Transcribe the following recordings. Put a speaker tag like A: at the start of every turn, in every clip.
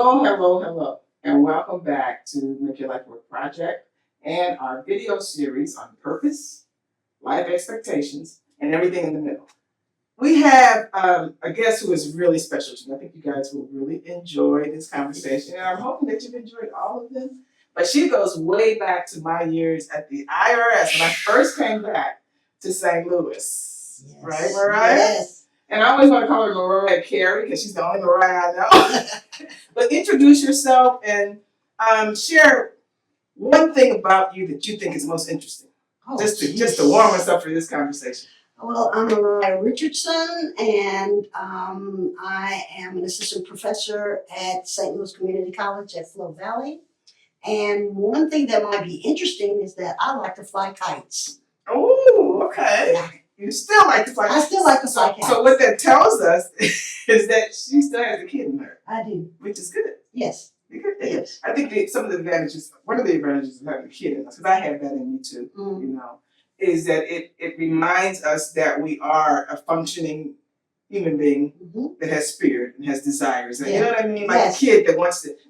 A: Hello, and welcome back to Make Your Life Work Project and our video series on purpose, life expectations, and everything in the middle. We have a guest who is really special to me. I think you guys will really enjoy this conversation, and I'm hoping that you've enjoyed all of them. But she goes way back to my years at the IRS when I first came back to St. Louis. Yes. Right, Mariah? Yes. And I always want to call her Mariah Carey because she's the only Mariah I know. But introduce yourself and share one thing about you that you think is most interesting. Just to warm us up for this conversation.
B: Well, I'm Mariah Richardson, and I am an assistant professor at St. Louis Community College at Flow Valley. And one thing that might be interesting is that I like to fly kites.
A: Oh, okay. Yeah. You still like to fly kites?
B: I still like to fly kites.
A: So what that tells us is that she still has a kid in her.
B: I do.
A: Which is good.
B: Yes.
A: Yes. I think some of the advantages, one of the advantages of having a kid in us, because I have that in me too, you know, is that it reminds us that we are a functioning human being that has spirit and has desires. And you know what I mean? Like a kid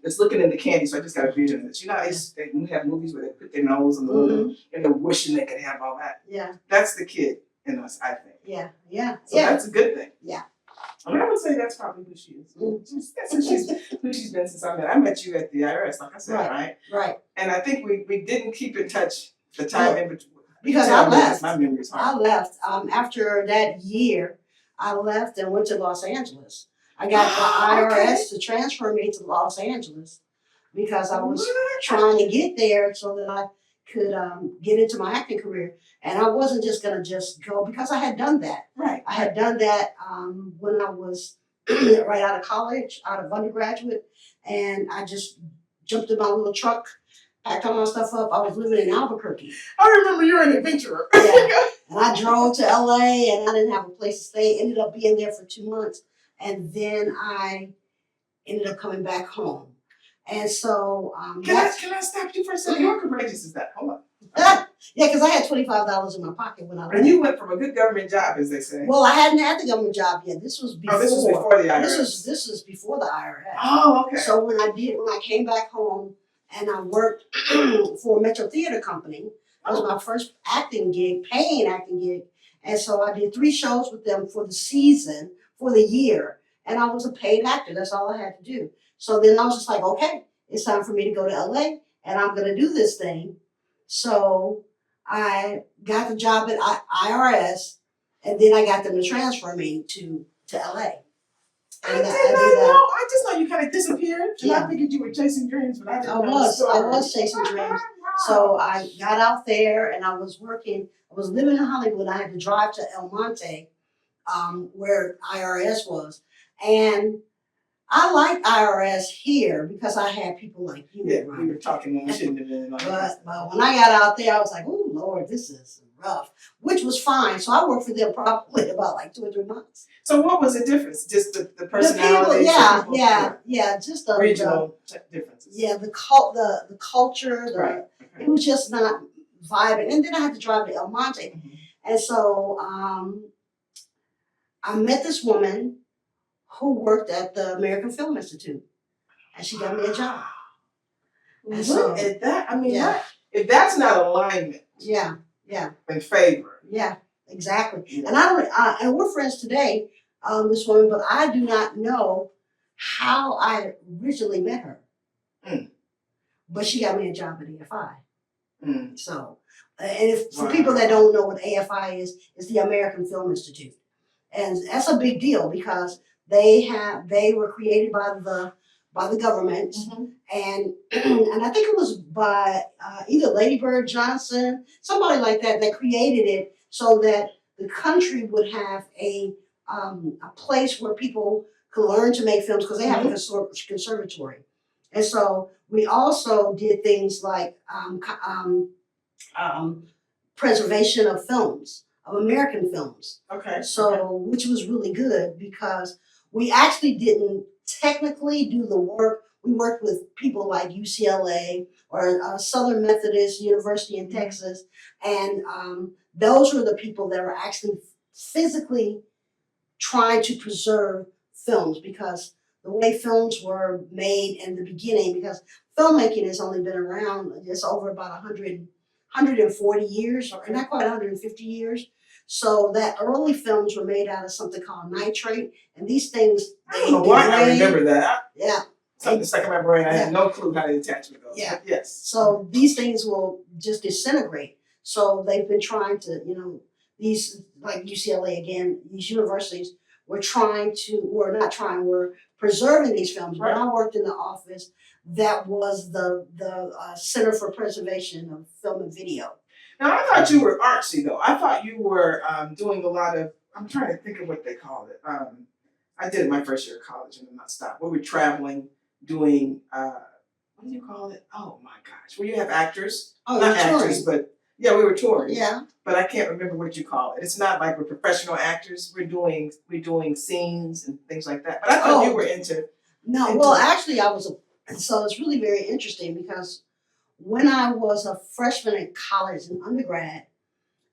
A: that's looking into candy, so I just got a vision of this. You know, they have movies where they put their nose in the balloon and they're wishing they could have all that. Yeah. That's the kid in us, I think.
B: Yeah. Yeah.
A: So that's a good thing.
B: Yeah.
A: I mean, I would say that's probably who she is. That's who she's been since I met you at the IRS, like I said, right?
B: Right.
A: And I think we didn't keep in touch the time in between.
B: Because I left.
A: My memory's hard.
B: I left. After that year, I left and went to Los Angeles. I got the IRS to transfer me to Los Angeles because I was trying to get there so that I could get into my acting career. And I wasn't just going to just go because I had done that. Right. I had done that when I was right out of college, out of undergraduate. And I just jumped in my little truck, packed all my stuff up. I was living in Albuquerque.
A: I remember you were an adventurer.
B: Yeah. And I drove to LA and I didn't have a place to stay. Ended up being there for 2 months. And then I ended up coming back home. And so
A: can I stop you for a second? How courageous is that? Hold on.
B: Yeah, because I had $25 in my pocket when I left.
A: And you went from a good government job, as they say.
B: Well, I hadn't had the government job yet. This was before.
A: Oh, this was before the IRS.
B: This was before the IRS.
A: Oh, okay.
B: So when I came back home and I worked for a Metro Theater Company, that was my first acting gig, paying acting gig. And so I did 3 shows with them for the season, for the year. And I was a paid actor. That's all I had to do. So then I was just like, okay, it's time for me to go to LA and I'm going to do this thing. So I got the job at IRS and then I got them to transfer me to LA.
A: And I just know you kind of disappeared. And I figured you were chasing dreams, but I didn't know the story.
B: I was chasing dreams. So I got out there and I was working. I was living in Hollywood. I had to drive to El Monte, where IRS was. And I liked IRS here because I had people like you.
A: Yeah, we were talking when we shouldn't have been.
B: But when I got out there, I was like, oh, Lord, this is rough, which was fine. So I worked for them probably about like 2 or 3 months.
A: So what was the difference? Just the personality?
B: Yeah, just the
A: regional differences.
B: Yeah, the culture, it was just not vibing. And then I had to drive to El Monte. And so I met this woman who worked at the American Film Institute. And she got me a job.
A: And so, at that, I mean, if that's not alignment.
B: Yeah.
A: In favor.
B: Yeah, exactly. And and we're friends today, this woman, but I do not know how I originally met her. But she got me a job at AFI. So, and for people that don't know what AFI is, it's the American Film Institute. And that's a big deal because they were created by the government, and I think it was by either Lady Bird Johnson, somebody like that created it so that the country would have a place where people could learn to make films because they have a conservatory. And so we also did things like preservation of films, of American films. Okay. So, which was really good because we actually didn't technically do the work. We worked with people like UCLA or Southern Methodist University in Texas. And those were the people that were actually physically trying to preserve films because the way films were made in the beginning, because filmmaking has only been around just over about 140 years, or not quite 150 years. So that early films were made out of something called nitrate, and these things,
A: I don't know why I remember that.
B: Yeah.
A: Something stuck in my brain. I had no clue how the attachment goes.
B: Yeah.
A: But yes.
B: So these things will just disintegrate. So they've been trying to, these, like UCLA again, these universities were not trying, we're preserving these films.
A: Right.
B: When I worked in the office, that was the Center for Preservation of Film and Video.
A: Now, I thought you were artsy, though. I thought you were doing a lot of, I'm trying to think of what they called it. I did it my first year of college and then I stopped. We were traveling, doing, what do you call it? Oh my gosh. Where you have actors.
B: Oh,
A: not
B: touring.
A: actors, but yeah, we were touring.
B: Yeah.
A: But I can't remember what you call it. It's not like we're professional actors. We're doing scenes and things like that. But I thought you were into.
B: No, well, actually, so it's really very interesting because when I was a freshman in college and undergrad,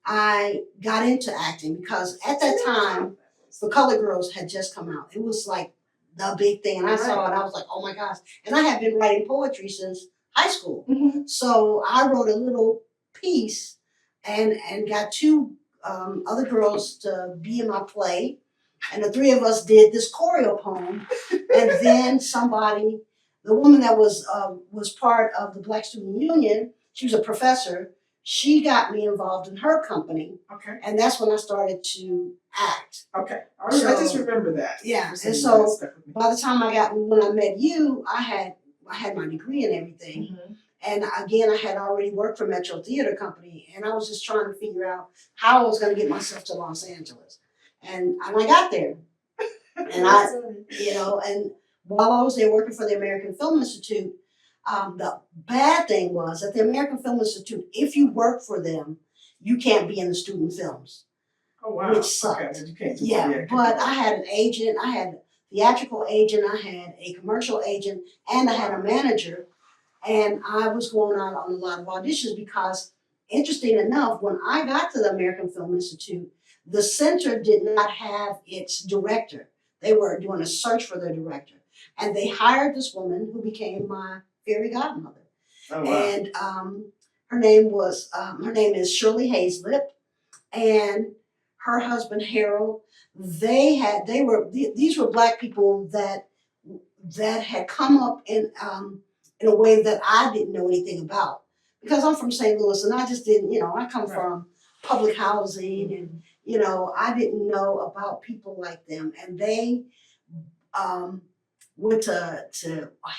B: I got into acting because at that time, The Colored Girls had just come out. It was like the big thing. And I saw it, I was like, oh my gosh. And I had been writing poetry since high school.
A: Mm-hmm.
B: So I wrote a little piece and got two other girls to be in my play. And the three of us did this choreo poem. And then the woman that was part of the Black Student Union, she was a professor. She got me involved in her company.
A: Okay.
B: And that's when I started to act.
A: Okay. I just remember that.
B: Yeah. And so by the time when I met you, I had my degree and everything.
A: Mm-hmm.
B: And again, I had already worked for Metro Theater Company, and I was just trying to figure out how I was going to get myself to Los Angeles. And I got there. And and while I was there working for the American Film Institute, the bad thing was at the American Film Institute, if you work for them, you can't be in the student films.
A: Oh, wow.
B: Which sucked.
A: Okay, you can't do
B: but I had an agent, I had a theatrical agent, I had a commercial agent, and I had a manager. And I was going on a lot of auditions because, interesting enough, when I got to the American Film Institute, the center did not have its director. They were doing a search for their director. And they hired this woman who became my fairy godmother.
A: Oh, wow.
B: And her name is Shirley Hazlip, and her husband Harold. These were Black people that had come up in a way that I didn't know anything about, because I'm from St. Louis and I just didn't, I come from public housing, and I didn't know about people like them. And they went to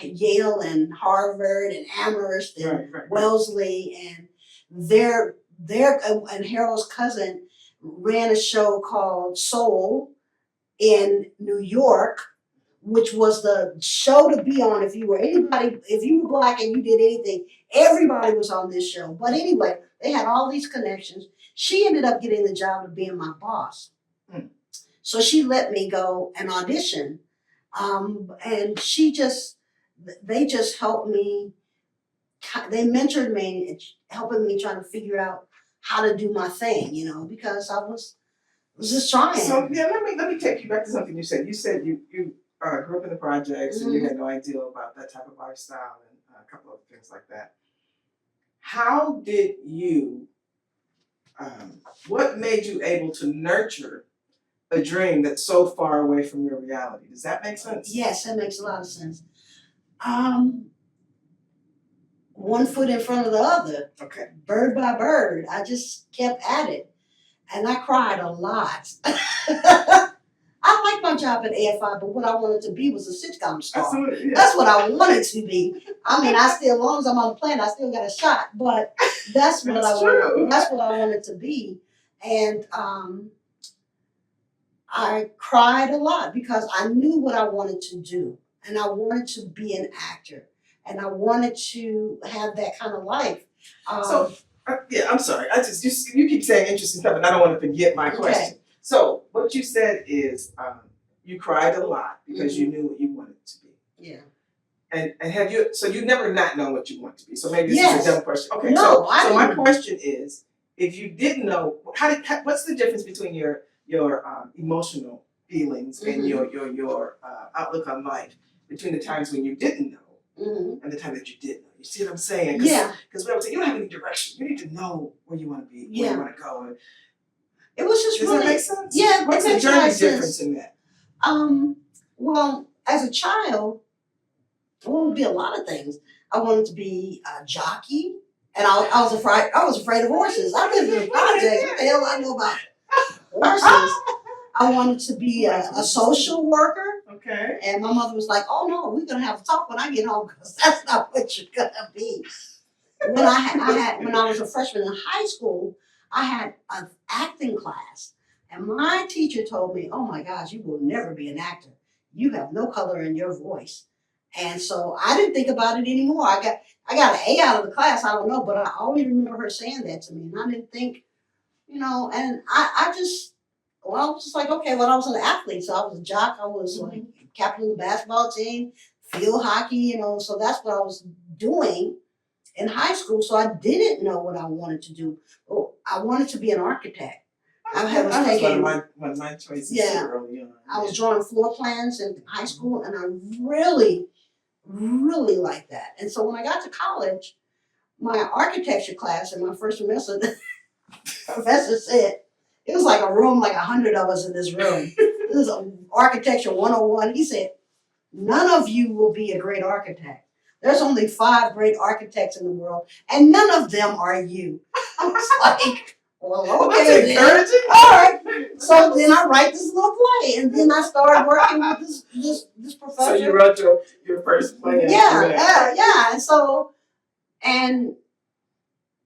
B: Yale and Harvard and Amherst and Wellesley, and their and Harold's cousin ran a show called Soul in New York, which was the show to be on if you were Black and you did anything, everybody was on this show. But anyway, they had all these connections. She ended up getting the job of being my boss. So she let me go and audition. And they just helped me, they mentored me, helping me trying to figure out how to do my thing, because I was just trying.
A: So yeah, let me take you back to something you said. You said you grew up in the projects, and you had no idea about that type of lifestyle and a couple of things like that. How did you, what made you able to nurture a dream that's so far away from your reality? Does that make sense?
B: Yes, that makes a lot of sense. One foot in front of the other.
A: Okay.
B: Bird by bird. I just kept at it. And I cried a lot. I liked my job at AFI, but what I wanted to be was a sitcom star.
A: Absolutely, yeah.
B: That's what I wanted to be. I mean, as long as I'm on the planet, I still got a shot. But that's what I wanted to be. And I cried a lot because I knew what I wanted to do. And I wanted to be an actor. And I wanted to have that kind of life.
A: I'm sorry. You keep saying interesting stuff, and I don't want to forget my question. So what you said is you cried a lot because you knew what you wanted to be.
B: Yeah.
A: And have you? So you never not known what you want to be. So maybe this is a dumb question. Okay.
B: No,
A: so my question is, if you didn't know, what's the difference between your emotional feelings and your outlook on life? between the times when you didn't know and the time that you did know. You see what I'm saying?
B: Yeah.
A: Because we always say, you don't have any direction. You need to know where you want to be, where you want to go. And
B: it was just
A: does
B: really,
A: that make sense?
B: yeah.
A: What's the journey difference in that?
B: Well, as a child, it would be a lot of things. I wanted to be a jockey, and I was afraid of horses. I lived in the projects. What the hell I know about horses? I wanted to be a social worker.
A: Okay.
B: And my mother was like, "Oh no, we're gonna have a talk when I get home because that's not what you're gonna be." When I was a freshman in high school, I had an acting class, and my teacher told me, "Oh my gosh, you will never be an actor. You have no color in your voice." And so I didn't think about it anymore. I got an A out of the class. I don't know, but I always remember her saying that to me, and I didn't think, and I was just like, okay, well, I was an athlete, so I was a jock. I was like captain of the basketball team, field hockey, so that's what I was doing in high school. So I didn't know what I wanted to do. I wanted to be an architect.
A: That was one of my choices early on.
B: I was drawing floor plans in high school, and I really, really liked that. And so when I got to college, my architecture class in my first semester, the professor said, it was like a room, like 100 of us in this room. This is Architecture 101. He said, none of you will be a great architect. There's only 5 great architects in the world, and none of them are you. I was like, well, okay.
A: That's encouraging.
B: All right. So then I write this little play, and then I started working with this professor.
A: So you wrote your first play.
B: Yeah. And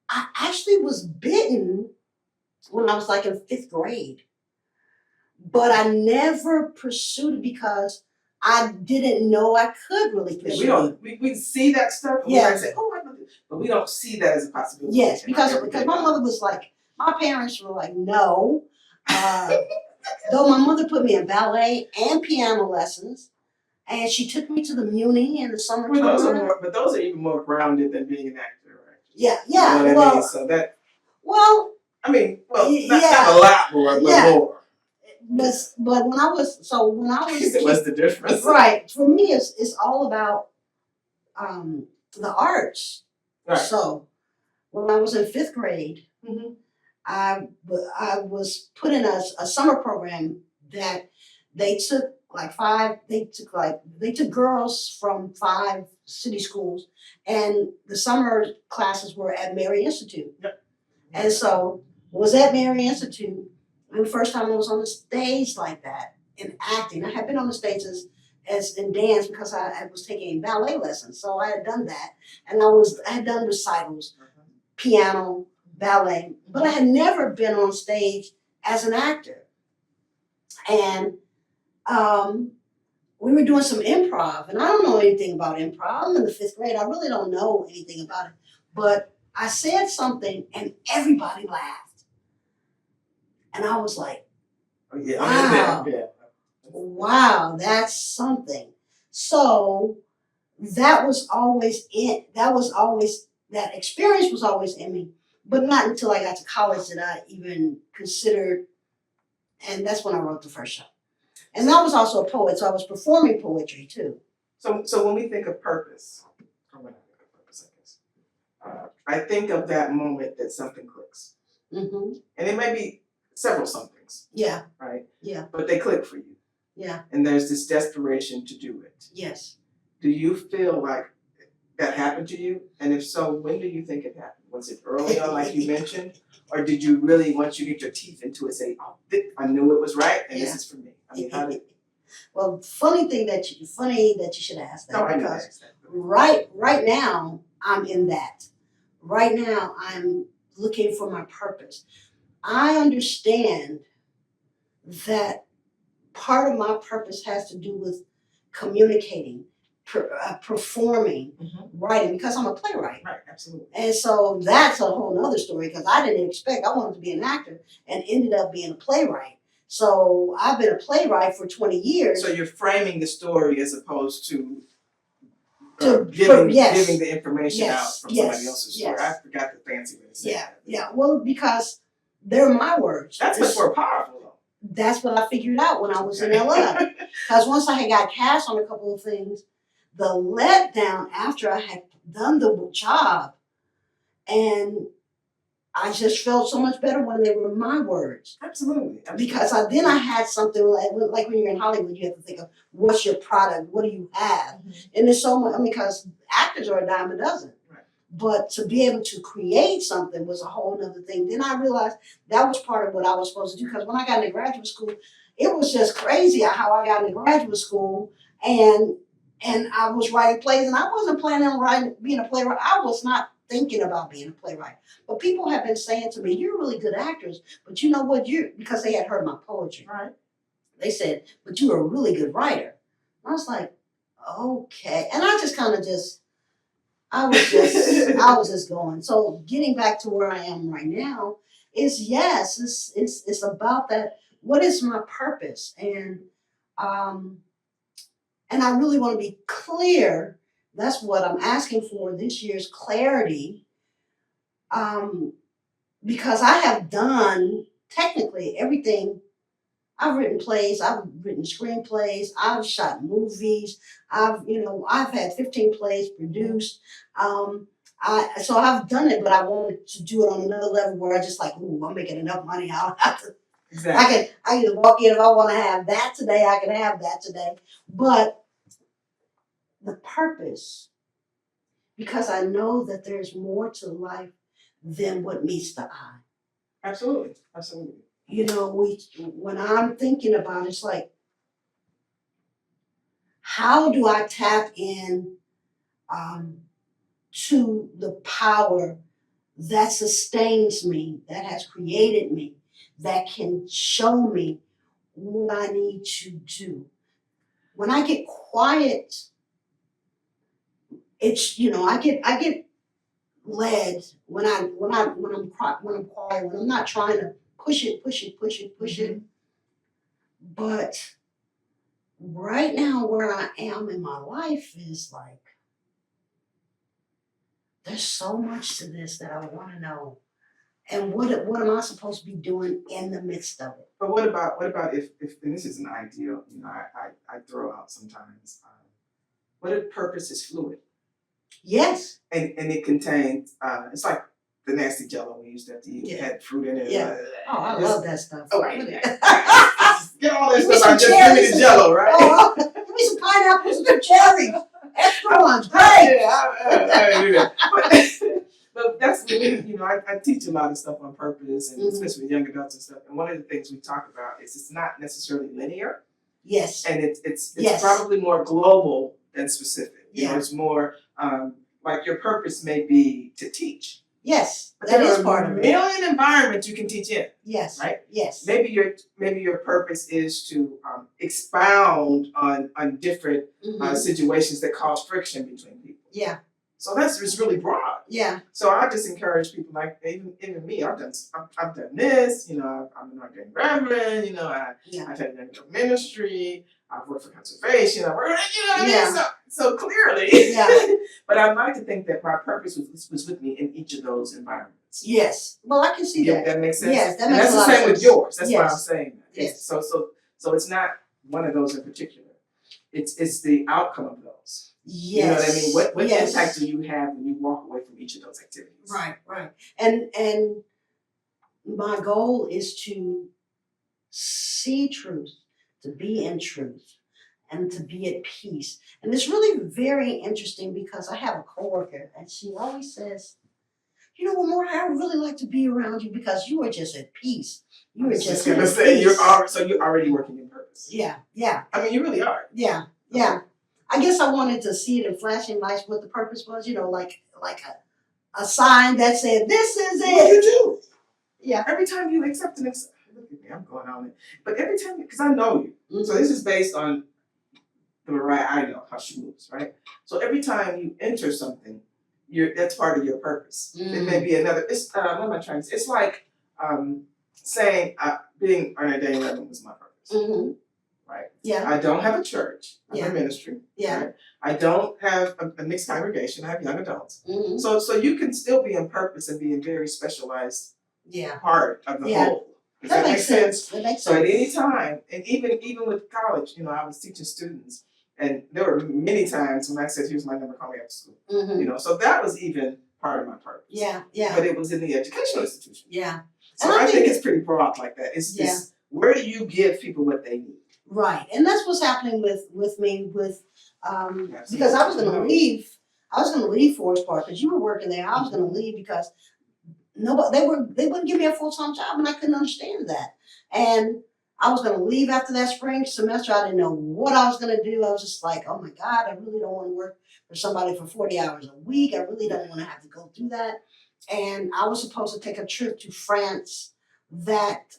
B: I actually was bitten when I was like in 5th grade, but I never pursued it because I didn't know I could really pursue it.
A: We see that stuff. And we might say, oh, I know this, but we don't see that as a possibility.
B: Yes, because my mother was like, my parents were like, no. Though my mother put me in ballet and piano lessons, and she took me to the Muni in the summer.
A: But those are even more grounded than being an actor, right?
B: Yeah.
A: You know what I mean? So that.
B: Well.
A: Not a lot more, but more.
B: But when I was
A: what's the difference?
B: Right. For me, it's all about the arts.
A: Right.
B: So when I was in 5th grade, I was put in a summer program that they took girls from 5 city schools, and the summer classes were at Mary Institute.
A: Yep.
B: And so was at Mary Institute. And the first time I was on the stage like that in acting. I had been on the stage as in dance because I was taking ballet lessons. So I had done that. And I had done recitals, piano, ballet, but I had never been on stage as an actor. And we were doing some improv, and I don't know anything about improv. I'm in the 5th grade. I really don't know anything about it. But I said something, and everybody laughed. And I was like, wow, that's something. So that was always it. That experience was always in me. But not until I got to college did I even consider, and that's when I wrote the first show. And I was also a poet, so I was performing poetry too.
A: So when we think of purpose, I think of that moment that something clicks. And it may be several somethings.
B: Yeah.
A: Right?
B: Yeah.
A: But they click for you.
B: Yeah.
A: And there's this desperation to do it.
B: Yes.
A: Do you feel like that happened to you? And if so, when do you think it happened? Was it early on, like you mentioned? Or did you really, once you get your teeth into it, say, oh, I knew it was right, and this is for me? I mean, how did...
B: Well, funny that you should ask that.
A: No, I know that.
B: Right now, I'm in that. Right now, I'm looking for my purpose. I understand that part of my purpose has to do with communicating, performing, writing, because I'm a playwright.
A: Right, absolutely.
B: And so that's a whole other story, because I didn't expect, I wanted to be an actor and ended up being a playwright. So I've been a playwright for 20 years.
A: So you're framing the story as opposed to giving the information out from somebody else's story. I forgot the fancy way to say that.
B: Yeah. Well, because they're my words.
A: That's much more powerful, though.
B: that's what I figured out when I was in LA. Because once I had got cast on a couple of things, the letdown after I had done the job, and I just felt so much better when they were my words.
A: Absolutely.
B: Because then I had something like when you're in Hollywood, you have to think of what's your product, what do you have? And there's so much, I mean, because actors are a dime a dozen.
A: Right.
B: But to be able to create something was a whole other thing. Then I realized that was part of what I was supposed to do. Because when I got into graduate school, it was just crazy how I got into graduate school and I was writing plays, and I wasn't planning on being a playwright. I was not thinking about being a playwright. But people have been saying to me, "You're really good actors, but you know what? Because they had heard my poetry.
A: Right.
B: They said, but you're a really good writer." And I was like, okay. And I just kind of I was just going. So getting back to where I am right now is yes, it's about that. What is my purpose? And I really want to be clear. That's what I'm asking for this year's clarity. Because I have done technically everything. I've written plays, I've written screenplays, I've shot movies, I've had 15 plays produced. So I've done it, but I wanted to do it on another level where I just like, ooh, I'm making enough money. I don't have to.
A: Exactly.
B: I can walk in if I want to have that today, I can have that today. But the purpose, because I know that there's more to life than what meets the eye.
A: Absolutely. Absolutely.
B: When I'm thinking about it, it's like, how do I tap in to the power that sustains me, that has created me, that can show me what I need to do? When I get quiet, it's I get led when I'm quiet, when I'm not trying to push it. But right now, where I am in my life is like, there's so much to this that I want to know, and what am I supposed to be doing in the midst of it?
A: But what about if and this is an ideal, I throw out sometimes. What if purpose is fluid?
B: Yes.
A: And it contains it's like the nasty Jello we used to have to eat.
B: Yeah.
A: It had fruit in it.
B: Yeah. Oh, I love that stuff.
A: Oh, right.
B: Get
A: Get all that
B: Give me
A: stuff.
B: some
A: I just give me the Jello, right?
B: Oh, give me some pineapples and some cherries. Extra ones, great.
A: Yeah, I do that. But that's I teach a lot of stuff on purpose, and especially with young adults and stuff. And one of the things we talk about is it's not necessarily linear.
B: Yes.
A: And it's
B: Yes.
A: probably more global than specific.
B: Yeah.
A: It's more like your purpose may be to teach.
B: Yes,
A: But
B: that
A: there
B: is
A: are
B: part of
A: a
B: it.
A: million environments you can teach in.
B: Yes.
A: Right?
B: Yes.
A: Maybe your purpose is to expound on different situations that cause friction between people.
B: Yeah.
A: So it's really broad.
B: Yeah.
A: So I just encourage people, like even me. I've done this. I'm an ordained reverend. I've had an ministry. I've worked for conservation. I've worked, so clearly.
B: Yeah.
A: But I'd like to think that my purpose was with me in each of those environments.
B: Yes. Well, I can see that.
A: That makes sense.
B: Yes, that
A: and
B: makes
A: that's
B: a lot
A: the
B: of
A: same
B: sense.
A: with yours. That's why
B: Yes.
A: I'm saying that.
B: Yes.
A: So it's not one of those in particular. It's the outcome of those.
B: Yes.
A: You know what I mean? What
B: Yes.
A: impact do you have when you walk away from each of those activities?
B: Right. And my goal is to see truth, to be in truth, and to be at peace. And it's really very interesting because I have a coworker and she always says, Mariah, I would really like to be around you because you are just at peace. You are just
A: gonna
B: at
A: say
B: peace.
A: you're already working in purpose.
B: Yeah.
A: I mean, you really are.
B: Yeah. I guess I wanted to see it in flashing lights what the purpose was, like a sign that said, "This is it."
A: Well, you do.
B: Yeah.
A: Every time you accept look at me, I'm going on it. But every time, because I know you, so this is based on the Mariah I know how she moves, right? So every time you enter something, that's part of your purpose. It may be another. It's what am I trying to say? It's like saying being an ordained reverend was my purpose. Right.
B: Yeah.
A: I don't have a church. I have
B: Yeah.
A: a ministry.
B: Yeah.
A: Right? I don't have a mixed congregation. I have young adults. So you can still be in purpose and be a very specialized part of the whole. Does
B: That makes sense. That makes
A: So at
B: sense.
A: any time, and even with college, I was teaching students, and there were many times when I said, "Here's my number, call me after school."
B: Mm-hmm.
A: So that was even part of my purpose.
B: Yeah, yeah.
A: But it was in the educational institution.
B: Yeah.
A: So I think it's pretty broad like that. It's where do you give people what they need?
B: Right, and that's what's happening with me because I was going to leave. I was going to leave Forest Park because you were working there. I was going to leave because they wouldn't give me a full-time job, and I couldn't understand that. And I was going to leave after that spring semester. I didn't know what I was going to do. I was just like, oh my God, I really don't want to work for somebody for 40 hours a week. I really don't want to have to go through that. And I was supposed to take a trip to France that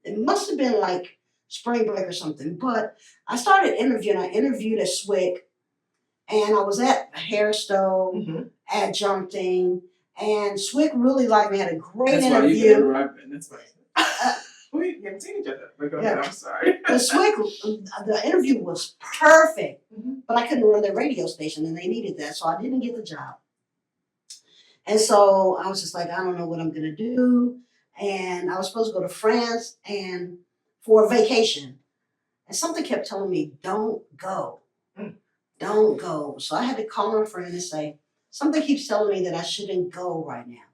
B: it must have been like spring break or something. But I started interviewing. I interviewed at SWIC, and I was at Hair Stove, adjuncting, and SWIC really liked me. Had a great interview.
A: That's why. We haven't seen each other. But go ahead, I'm sorry.
B: The SWIC, the interview was perfect, but I couldn't run their radio station, and they needed that, so I didn't get the job. And so I was just like, I don't know what I'm going to do. And I was supposed to go to France and for a vacation. And something kept telling me, don't go. Don't go. So I had to call my friend and say, something keeps telling me that I shouldn't go right now.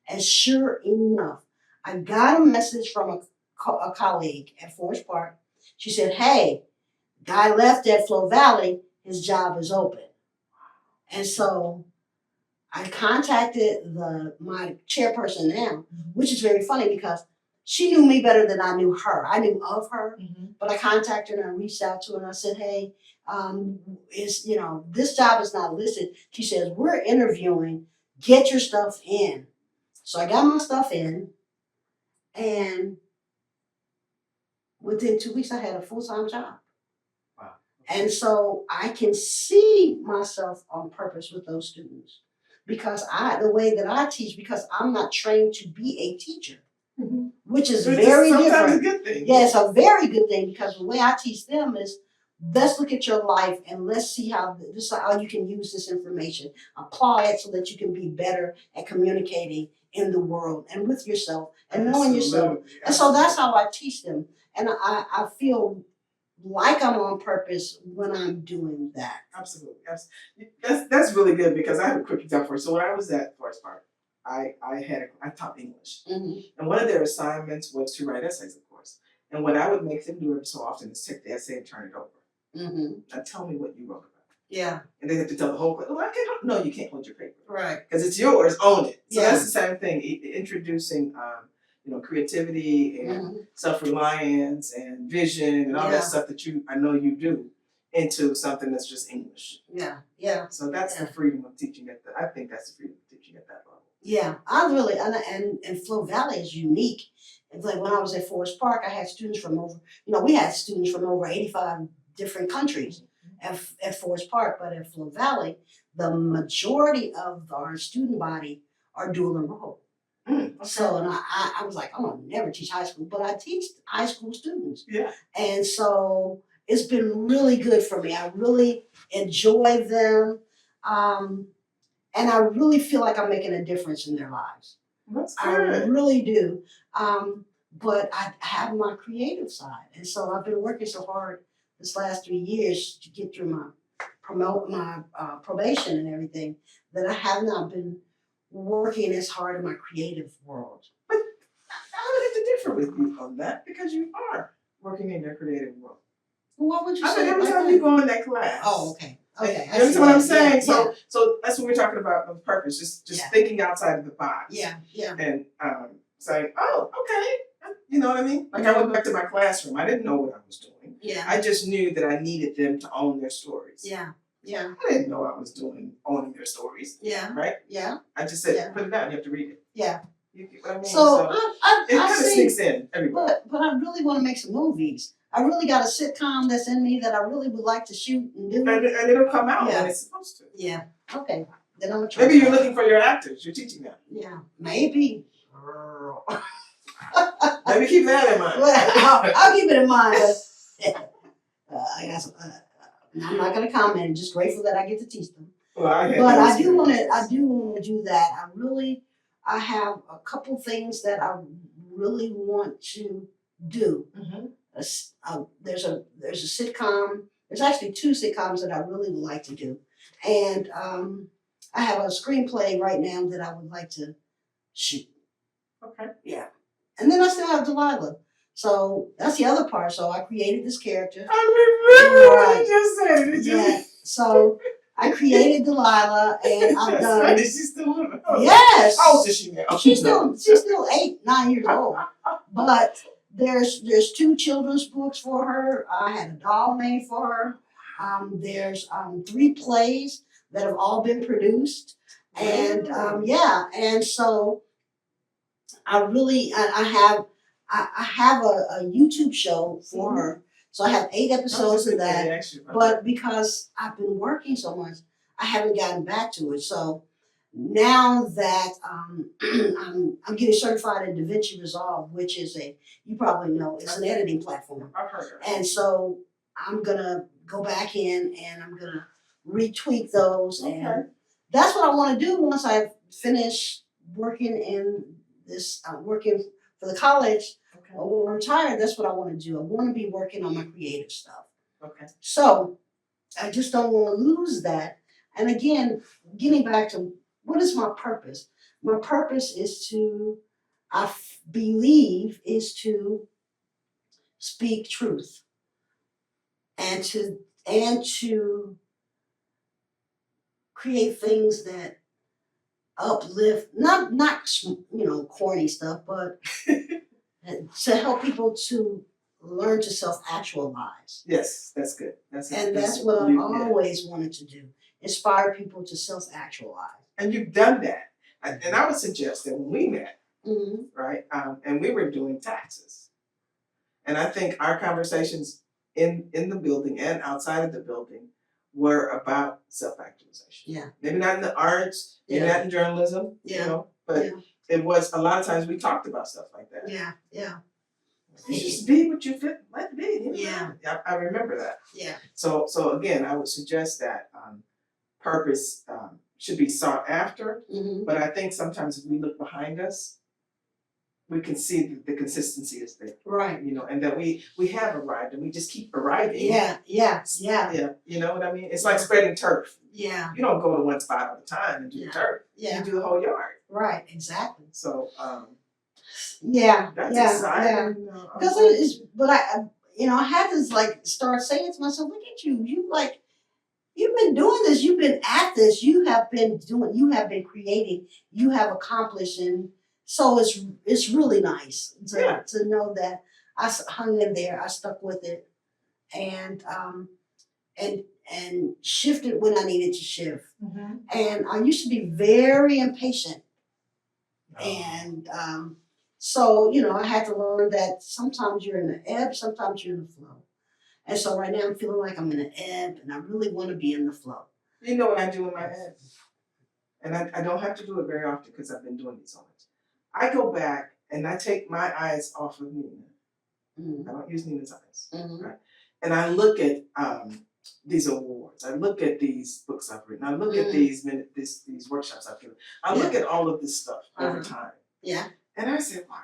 B: And sure enough, I got a message from a colleague at Forest Park. She said, hey, guy left at Flow Valley. His job is open. And so I contacted my chairperson now, which is very funny because she knew me better than I knew her. I knew of her, but I contacted her and reached out to her and I said, hey, this job is not listed. She says, we're interviewing, get your stuff in. So I got my stuff in, and within 2 weeks I had a full-time job. Wow. And so I can see myself on purpose with those students. Because the way that I teach, because I'm not trained to be a teacher, which is very different. A good thing. Yeah, it's a very good thing because the way I teach them is, let's look at your life and let's see how you can use this information, apply it so that you can be better at communicating in the world and with yourself and knowing yourself. And so that's how I teach them. And I feel like I'm on purpose when I'm doing that.
A: Absolutely. That's really good because I have a quick example for you. So when I was at Forest Park, I taught English. And one of their assignments was to write essays, of course. And what I would make them do every so often is take the essay and turn it over. Now tell me what you wrote about. Yeah. And they have to tell the whole class, oh, I can't. No, you can't hold your paper. Right. Because it's yours, own it. So that's the same thing. Introducing creativity and self-reliance and vision and all that stuff that I know you do into something that's just English. Yeah, yeah. So that's the freedom of teaching I think that's the freedom of teaching at that level. Yeah, and Flow Valley is unique. It's like when I was at Forest Park, I had students from we had students from over 85 different countries at Forest Park, but at Flow Valley, the majority of our student body are dual enrolled. Okay. So and I was like, I'll never teach high school, but I teach high school students. Yeah. And so it's been really good for me. I really enjoy them. And I really feel like I'm making a difference in their lives. That's good. I really do. But I have my creative side. And so I've been working so hard this last 3 years to get through my probation and everything that I have not been working as hard in my creative world. But I would have to differ with you on that because you are working in your creative world. What would you say? Every time you go in that class. Oh, okay. Okay. You understand what I'm saying? Yeah. So that's what we're talking about of purpose, just thinking outside of the box. Yeah, yeah. And saying, oh, okay. You know what I mean? Like I went back to my classroom. I didn't know what I was doing. Yeah. I just knew that I needed them to own their stories. Yeah. Yeah. I didn't know what I was doing, owning their stories. Yeah. Right? Yeah. I just said, put it down, you have to read it. Yeah. You get what I mean? So it kind of sneaks in everywhere. But I really want to make some movies. I really got a sitcom that's in me that I really would like to shoot and do. And it'll come out when it's supposed to. Yeah. Okay. Then I'm gonna try. Maybe you're looking for your actors. You're teaching them. Yeah. Maybe. Maybe keep that in mind. Well, I'll keep it in mind. I got some. I'm not going to comment. I'm just grateful that I get to teach them. Well, but I do want to do that. I really
B: I have a couple things that I really want to do.
A: Mm-hmm.
B: There's a sitcom. There's actually two sitcoms that I really would like to do, and I have a screenplay right now that I would like to shoot.
A: Okay.
B: Yeah, and then I still have Delilah. So that's the other part. So I created this character.
A: I remember what you just said. Did you?
B: Yeah. So I created Delilah, and I've
A: That's
B: done.
A: right. She's still living.
B: Yes.
A: How old is she now?
B: She's still 8, 9 years old. But there's 2 children's books for her. I had a doll made for her. There's 3 plays that have all been produced, and yeah, and so I really I have a YouTube show for her. So I have 8 episodes of that. But because I've been working so much, I haven't gotten back to it. So now that I'm getting certified in DaVinci Resolve, which is you probably know, it's an editing platform.
A: I've heard of it.
B: And so I'm gonna go back in and I'm gonna retweak those, and that's what I want to do once I finish working in this working for the college. When I'm retired, that's what I want to do. I want to be working on my creative stuff.
A: Okay.
B: So I just don't want to lose that. And again, getting back to what is my purpose? My purpose is to, believe, is to speak truth and to create things that uplift, not corny stuff, but to help people to learn to self-actualize.
A: Yes, that's good.
B: That's what I've always wanted to do. Inspire people to self-actualize.
A: And you've done that. And I would suggest that when we met, right, and we were doing taxes, and I think our conversations in the building and outside of the building were about self-actualization. Yeah. Maybe not in the arts, maybe not in journalism, but it was a lot of times we talked about stuff like that. Yeah, yeah. You just be what you feel like be. Yeah. I remember that. Yeah. So again, I would suggest that purpose should be sought after, but I think sometimes if we look behind us, we can see that the consistency is there. Right. And that we have arrived and we just keep arriving. Yeah, yeah, yeah. Yeah. You know what I mean? It's like spreading turf. Yeah. You don't go to one spot all the time and do the turf. Yeah. You do the whole yard. Right, exactly. So that's exciting. Yeah. Because but I had to start saying to myself, look at you. You've been doing this, you've been at this, you have been creating, you have accomplished, and so it's really nice to know that I hung in there, I stuck with it, and shifted when I needed to shift. And I used to be very impatient, and so I had to learn that sometimes you're in the ebb, sometimes you're in the flow. And so right now I'm feeling like I'm in an ebb, and I really want to be in the flow. You know what I do in my ebb? And I don't have to do it very often because I've been doing it so much. I go back and I take my eyes off of Nina. I don't use Nina's eyes. Right? And I look at these awards. I look at these books I've written. I look at these workshops I've given. I look at all of this stuff over time. Yeah. And I say, wow,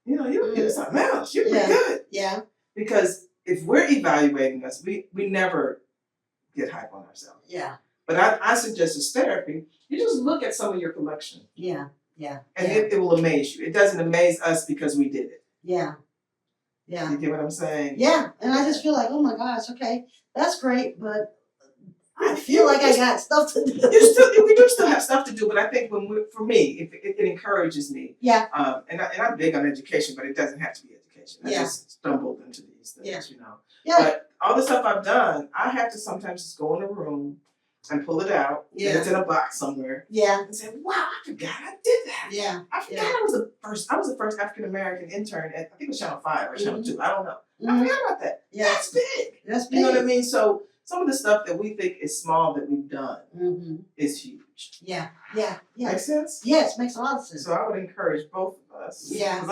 A: you're something else. You're pretty good. Yeah. Because if we're evaluating us, we never get hype on ourselves. Yeah. But I suggest as therapy, you just look at some of your collection. Yeah. Yeah. And it will amaze you. It doesn't amaze us because we did it. Yeah. Yeah. You get what I'm saying? Yeah. And I just feel like, oh my gosh, okay, that's great, but I feel like I got stuff to do. We do still have stuff to do, but I think for me, it encourages me. Yeah. And I'm big on education, but it doesn't have to be education. I just stumbled into these things, Yeah. But all the stuff I've done, I have to sometimes just go in a room and pull it out. Yeah. And it's in a box somewhere. Yeah. And say, wow, I forgot I did that. Yeah. I forgot I was the first African American intern at, I think it was Channel 5 or Channel 2. I don't know. I forgot about that. Yeah. That's big. That's big. You know what I mean? So some of the stuff that we think is small that we've done is huge. Yeah. Yeah. Yeah. Makes sense? Yes, makes a lot of sense. So I would encourage both of us. Yeah. Because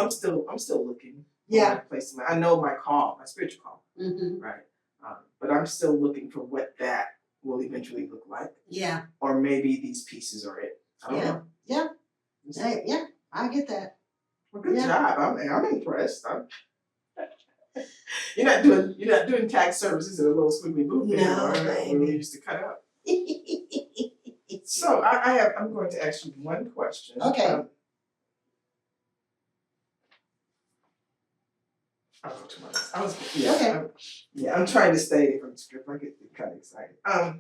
A: I'm still looking. Yeah. Place I know my call, my spiritual call. Right. But I'm still looking for what that will eventually look like. Yeah. Or maybe these pieces are it. I don't know. Yeah.
B: Yeah, I get that.
A: Well, good
B: Yeah.
A: job. I'm impressed. You're not doing tax services at a little squiggly booth
B: No,
A: anymore, where we
B: baby.
A: used to cut up. So I'm going to ask you one question.
B: Okay.
A: I'll go to my list.
B: Okay.
A: I'm trying to stay from the script. I get kind of excited. Oh,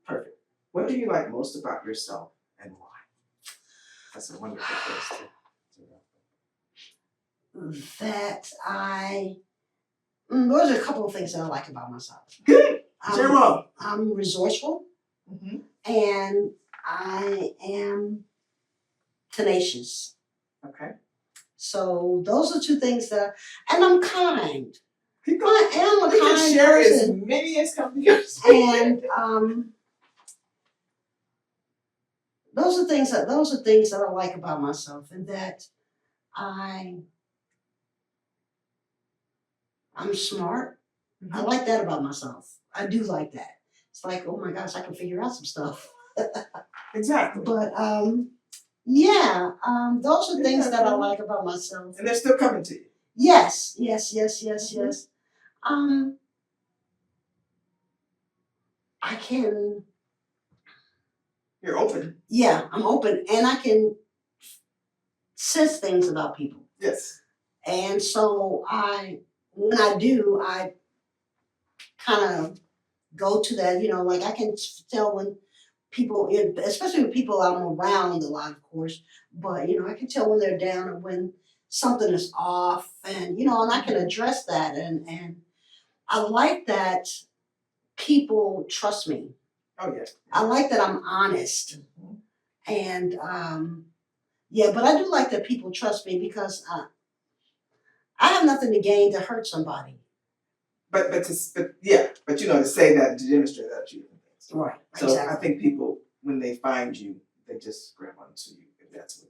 A: perfect. What do you like most about yourself and why? That's a wonderful place
B: That there's a couple of things that I like about myself.
A: Good. Sharon.
B: I'm resourceful, and I am tenacious.
A: Okay.
B: So those are two things and I'm kind.
A: Keep going.
B: I am a
A: We can
B: kind
A: share as
B: person.
A: many as companies.
B: And those are things that I like about myself, and that I'm smart. I like that about myself. I do like that. It's like, oh my gosh, I can figure out some stuff.
A: Exactly.
B: But yeah, those are things that I like about myself.
A: And they're still coming to you.
B: Yes. I can.
A: You're open.
B: Yeah, I'm open, and I can sense things about people.
A: Yes.
B: And so when I do, I kind of go to that, like I can tell when people, especially with people I'm around a lot, of course, but, I can tell when they're down or when something is off, and, and I can address that. And I like that people trust me.
A: Oh, yeah.
B: I like that I'm honest. And, yeah, but I do like that people trust me, because I have nothing to gain to hurt somebody.
A: But to say that, to demonstrate that to you.
B: Right.
A: So
B: exactly.
A: I think people, when they find you, they just grab onto you if that's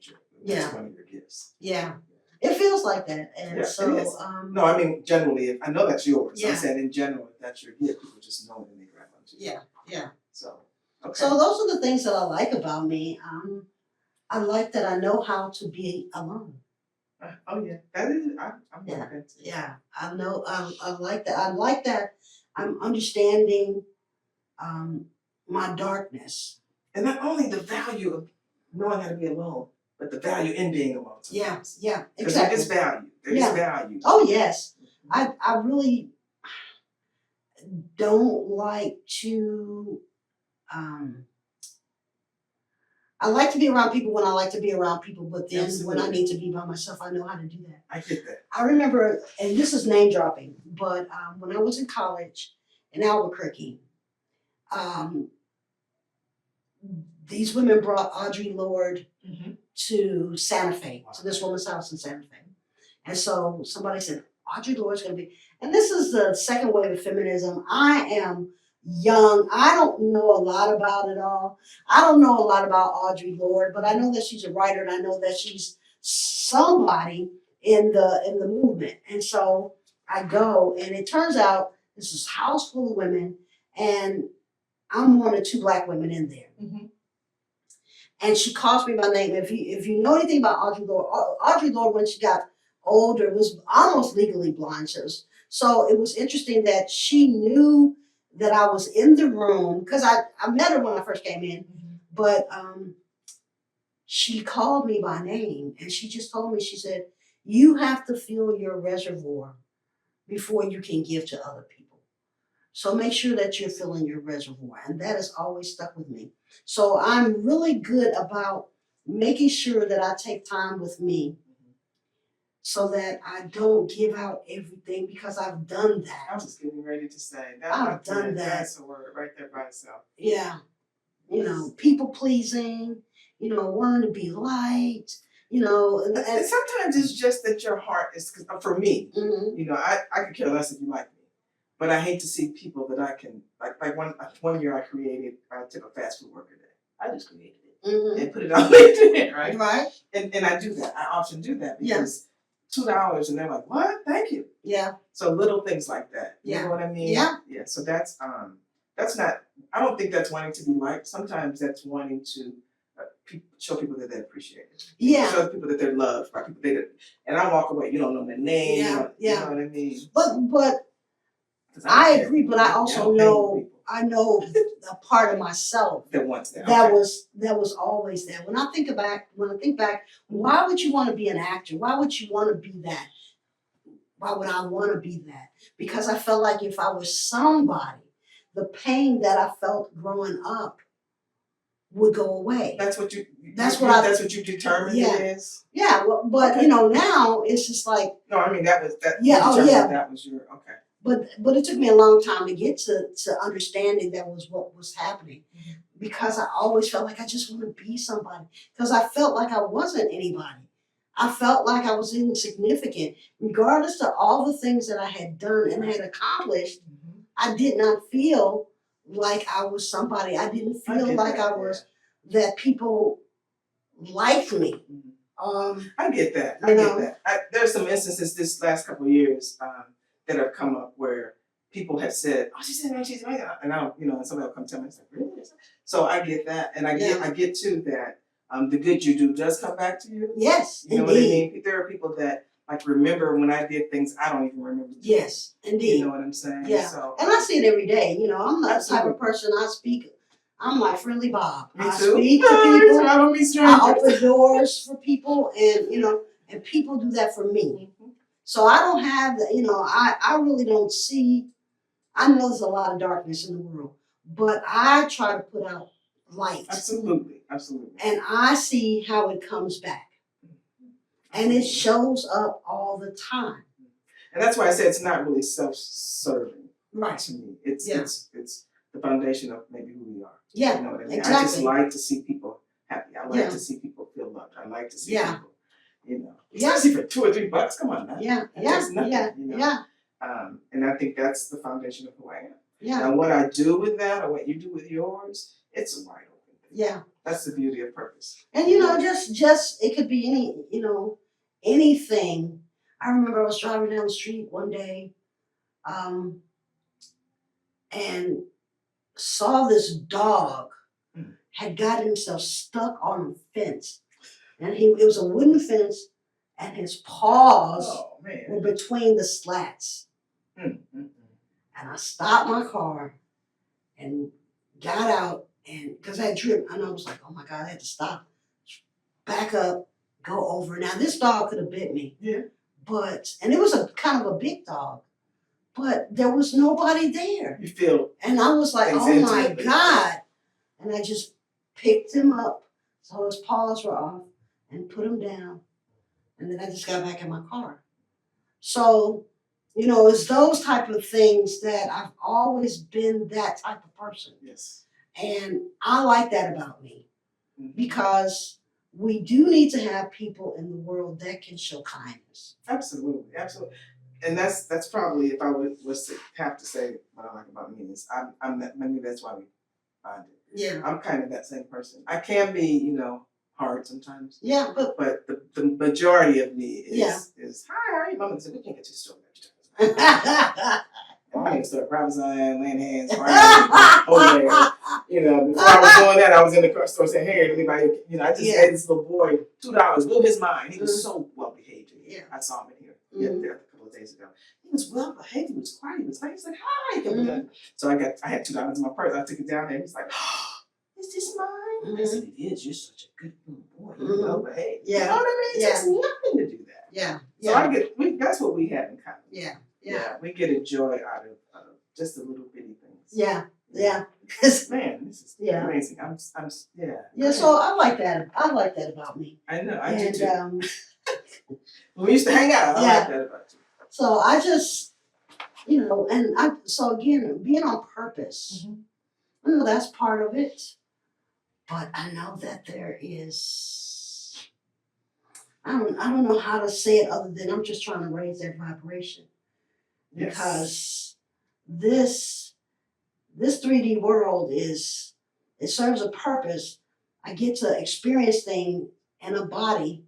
A: one of your gifts.
B: Yeah. It feels like that. And
A: Yeah,
B: so
A: it is. No, I mean generally, I know that's yours.
B: Yeah.
A: I'm saying in general, if that's your gift, people just know it and they grab onto you.
B: Yeah.
A: So okay.
B: So those are the things that I like about me. I like that I know how to be alone.
A: Oh yeah, that is. I'm
B: Yeah.
A: like that too.
B: Yeah, I know. I like that. I like that I'm understanding my darkness.
A: And not only the value of knowing how to be alone, but the value in being alone.
B: Yeah, exactly.
A: Because there is value. There is value.
B: Oh yes, I really don't like to. I like to be around people when I like to be around people, but then when I need to be by myself, I know how to do that.
A: I get that.
B: I remember, and this is name dropping, but when I was in college in Albuquerque, these women brought Audre Lorde to Santa Fe, to this woman's house in Santa Fe. And so somebody said, Audre Lorde's going to be, and this is the second wave of feminism. I am young. I don't know a lot about it all. I don't know a lot about Audre Lorde, but I know that she's a writer, and I know that she's somebody in the movement. And so I go, and it turns out this is a house full of women, and I'm one of two Black women in there. And she calls me by name. If you know anything about Audre Lorde, when she got older, was almost legally blind. So it was interesting that she knew that I was in the room, because I met her when I first came in, but she called me by name, and she just told me, she said, you have to fill your reservoir before you can give to other people. So make sure that you're filling your reservoir. And that has always stuck with me. So I'm really good about making sure that I take time with me, so that I don't give out everything, because I've done that.
A: I was just getting ready to say that.
B: I've done that.
A: That's a word right there by itself.
B: Yeah. People pleasing, wanting to be liked, and
A: sometimes it's just that your heart is, for me, I could care less if you like me, but I hate to see people that I can, like one year I took a fast food worker day. I just created it and put it on LinkedIn, right?
B: Right.
A: And I do that. I often do that because $2 and they're like, what? Thank you.
B: Yeah.
A: So little things like that. You know what I mean?
B: Yeah.
A: Yeah. So that's not, I don't think that's wanting to be liked. Sometimes that's wanting to show people that they appreciate it.
B: Yeah.
A: Show people that they're loved by people and I walk away. You don't know their name.
B: Yeah.
A: You know what I mean?
B: But I agree. But I also know a part of myself
A: that wants that.
B: That was always there. When I think back, why would you want to be an actor? Why would you want to be that? Why would I want to be that? Because I felt like if I was somebody, the pain that I felt growing up would go away.
A: That's what you determined
B: it
A: is?
B: Yeah, well, but now it's just like.
A: No, I mean that was that.
B: Yeah,
A: That was your okay.
B: But it took me a long time to get to understanding that was what was happening, because I always felt like I just want to be somebody, because I felt like I wasn't anybody. I felt like I was insignificant, regardless of all the things that I had done and had accomplished. I did not feel like I was somebody. I didn't feel like I was that people liked me.
A: I get that. I get that. There's some instances this last couple of years that have come up where people have said, "Oh, she's amazing," and I don't, and somebody will come tell me, it's like, really? So I get that, and I get too that the good you do does come back to you.
B: Yes,
A: you know what I mean. There are people that like remember when I did things I don't even remember.
B: Yes, indeed.
A: You know what I'm saying?
B: Yeah.
A: So,
B: and I see it every day. I'm not the type of person. I speak. I'm like Friendly Bob.
A: Me too.
B: I speak to people.
A: I don't be strangers.
B: I open doors for people, and and people do that for me. So I don't have the, I really don't see. I know there's a lot of darkness in the world, but I try to put out light.
A: Absolutely.
B: And I see how it comes back. And it shows up all the time.
A: And that's why I said it's not really self-serving.
B: Right.
A: To me. It's the foundation of maybe who we are.
B: Yeah.
A: You know what I mean?
B: Exactly.
A: I just like to see people happy. I like to see people feel loved. I like to see people, especially for $2 or $3. Come on now. That's nothing, and I think that's the foundation of who I am.
B: Yeah.
A: And what I do with that, or what you do with yours, it's a wide open thing. Yeah. That's the beauty of purpose.
B: And just it could be anything. I remember I was driving down the street one day, and saw this dog had got himself stuck on a fence, and it was a wooden fence, and his paws were between the slats. And I stopped my car and got out, and because I had driven, and I was like, oh my God, I had to stop, back up, go over. Now this dog could have bit me.
A: Yeah.
B: And it was a kind of a big dog, but there was nobody there.
A: You feel.
B: And I was like, oh my God. And I just picked him up, so his paws were off, and put him down. And then I just got back in my car. So, it's those type of things that I've always been that type of person.
A: Yes.
B: And I like that about me, because we do need to have people in the world that can show kindness.
A: Absolutely. And that's probably, if I was to have to say what I like about me, is I'm that, maybe that's why we find it.
B: Yeah.
A: I'm kind of that same person. I can be, hard sometimes.
B: Yeah,
A: but the majority of me is hi, how are you? Mama said, we can't get to the store every time. I'm going to start prophesying, laying hands, crying over there. Before I was doing that, I was in the store saying, hey, let me buy you. I just gave this little boy $2, blew his mind. He was so well behaved. Yeah. I saw him in here a couple of days ago. He was well behaved. He was quiet. He was like, hi. So I had $2 in my purse. I took it down there. He was like, is this mine? I said, it is. You're such a good boy. You're well behaved. Yeah. You know what I mean? It takes nothing to do that. Yeah. So that's what we have in common. Yeah. We get a joy out of just the little bitty things. Yeah. Man, this is amazing. I'm Yeah,
B: so I like that. I like that about me.
A: I know. I do too. When we used to hang out, I like that about you.
B: So I just, so again, being on purpose, I know that's part of it, but I know that there is, I don't know how to say it other than I'm just trying to raise that vibration. Yes. Because this 3D world it serves a purpose. I get to experience things in a body,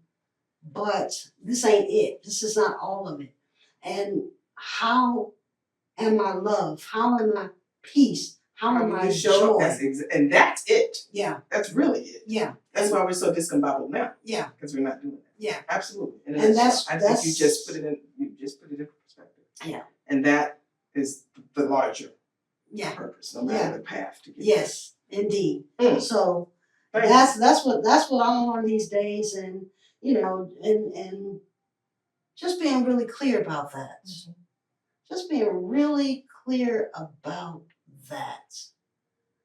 B: but this ain't it. This is not all of it. And how am I love? How am I peace? How am I joy?
A: And that's it.
B: Yeah.
A: That's really it.
B: Yeah.
A: That's why we're so discombobbled now,
B: Yeah,
A: because we're not doing that.
B: yeah,
A: Absolutely. In a
B: And
A: nutshell. I think you
B: that's-
A: just put it in perspective.
B: Yeah.
A: And that is the larger
B: yeah.
A: purpose, no matter the path to get
B: Yes, indeed.
A: Mm.
B: So
A: there. Thank
B: that's what I'm on these days, and and just being really clear about that.
A: Mhm.
B: Just being really clear about that.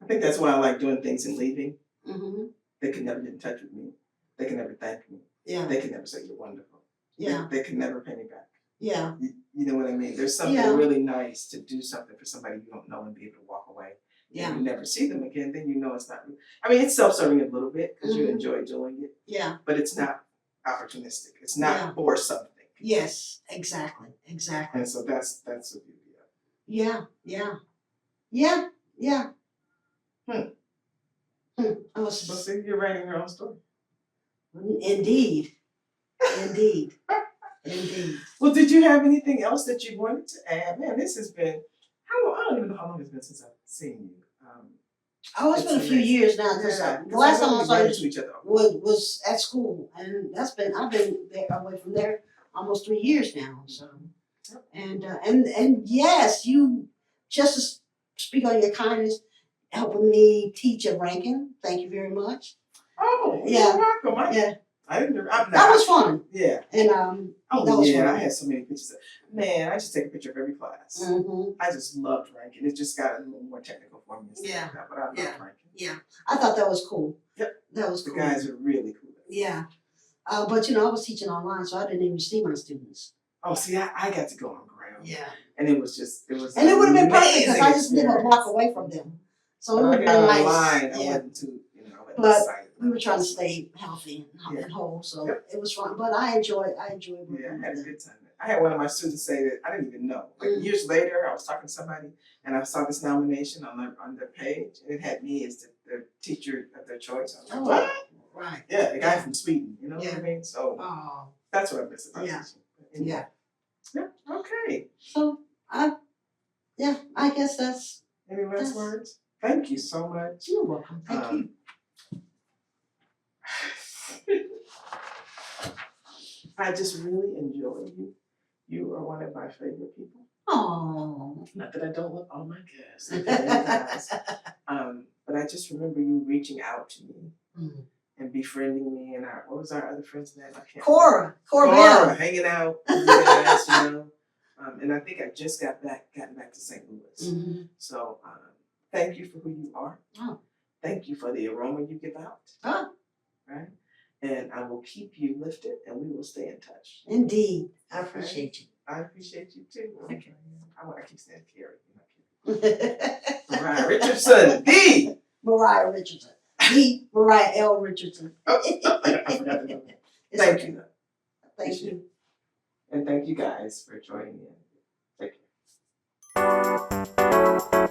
A: I think that's why I like doing things and leaving.
B: Mm-hmm.
A: They can never get in touch with me. They can never thank me.
B: Yeah,
A: They can never say you're wonderful.
B: yeah,
A: They can never pay me back.
B: yeah,
A: You know what I mean? There's something
B: Yeah.
A: really nice to do something for somebody you don't know and be able to walk away.
B: yeah,
A: And you never see them again, then you know it's not. I mean, it's self-serving a little bit because you
B: Mhm.
A: enjoy doing it,
B: yeah.
A: but it's not opportunistic. It's not
B: Yeah.
A: for something.
B: Yes, exactly.
A: And so that's the beauty of it.
B: Yeah, yeah, yeah, yeah.
A: Hmm.
B: I was
A: So see, you're writing your own story.
B: indeed, indeed, indeed.
A: Well, did you have anything else that you wanted to add? Man, this has been how long? I don't even know how long it's been since I've seen you.
B: Oh, it's been a few years now. Cause the last time I saw you
A: to each other.
B: was at school, and I've been there away from there almost 3 years now. So, and yes, you just to speak on your kindness, helping me teach at Rankin. Thank you very much.
A: Oh,
B: Yeah.
A: you're welcome.
B: Yeah,
A: I didn't. I'm not.
B: that was fun,
A: Yeah.
B: and
A: Oh
B: that was
A: yeah,
B: fun.
A: I had so many pictures. Man, I just take a picture of every class.
B: Mm-hmm.
A: I just loved ranking. It just got a little more technical for me and stuff
B: Yeah.
A: like that, but I loved
B: Yeah.
A: ranking.
B: Yeah, I thought that was cool.
A: Yep.
B: That was
A: The
B: cool.
A: guys are really cool.
B: Yeah, but I was teaching online, so I didn't even see my students.
A: Oh, see, I got to go on ground.
B: Yeah.
A: And it was.
B: And it would have been perfect because
A: amazing
B: I just live a
A: experience.
B: block away from them. So it
A: When
B: would
A: I
B: have
A: got
B: been nice.
A: online, I
B: Yeah.
A: wasn't too, I wasn't
B: But
A: excited.
B: we were trying to stay healthy
A: Yeah.
B: and whole, so
A: Yep.
B: it was fun. But I enjoyed working
A: Yeah, I
B: with
A: had a
B: them.
A: good time. I had one of my students say that I didn't even know. Like years later, I was talking to somebody and I saw this nomination on their page, and it had me as the teacher of their choice. I was like,
B: Oh,
A: what?
B: right.
A: Yeah, the guy from Sweden. You know what
B: Yeah.
A: I mean? So
B: Oh,
A: that's what I miss about
B: Yeah.
A: teaching. But anyway. Yeah. Okay.
B: so I guess that's.
A: Any last
B: Yes.
A: words? Thank you so much.
B: You're welcome. Thank you.
A: I just really enjoy you. You are one of my favorite people.
B: Oh.
A: Not that I don't love all my guests. I love you guys. But I just remember you reaching out to me
B: Mm.
A: and befriending me, and what was our other friend's name? I can't
B: Cora
A: remember.
B: Bell.
A: Hanging out with you guys, and I think I just gotten back to St. Louis.
B: Mm-hmm.
A: So thank you for who you are.
B: Oh.
A: Thank you for the aroma you give out.
B: Oh.
A: Right? And I will keep you lifted, and we will stay in touch.
B: Indeed, I
A: Okay.
B: appreciate you.
A: I appreciate you too.
B: Okay.
A: I keep saying Carrie. Mariah Richardson, the
B: Mariah Richardson. The Mariah L. Richardson.
A: I forgot the name.
B: It's
A: Thank
B: okay.
A: you.
B: Thank you.
A: And thank you guys for joining me. Take care.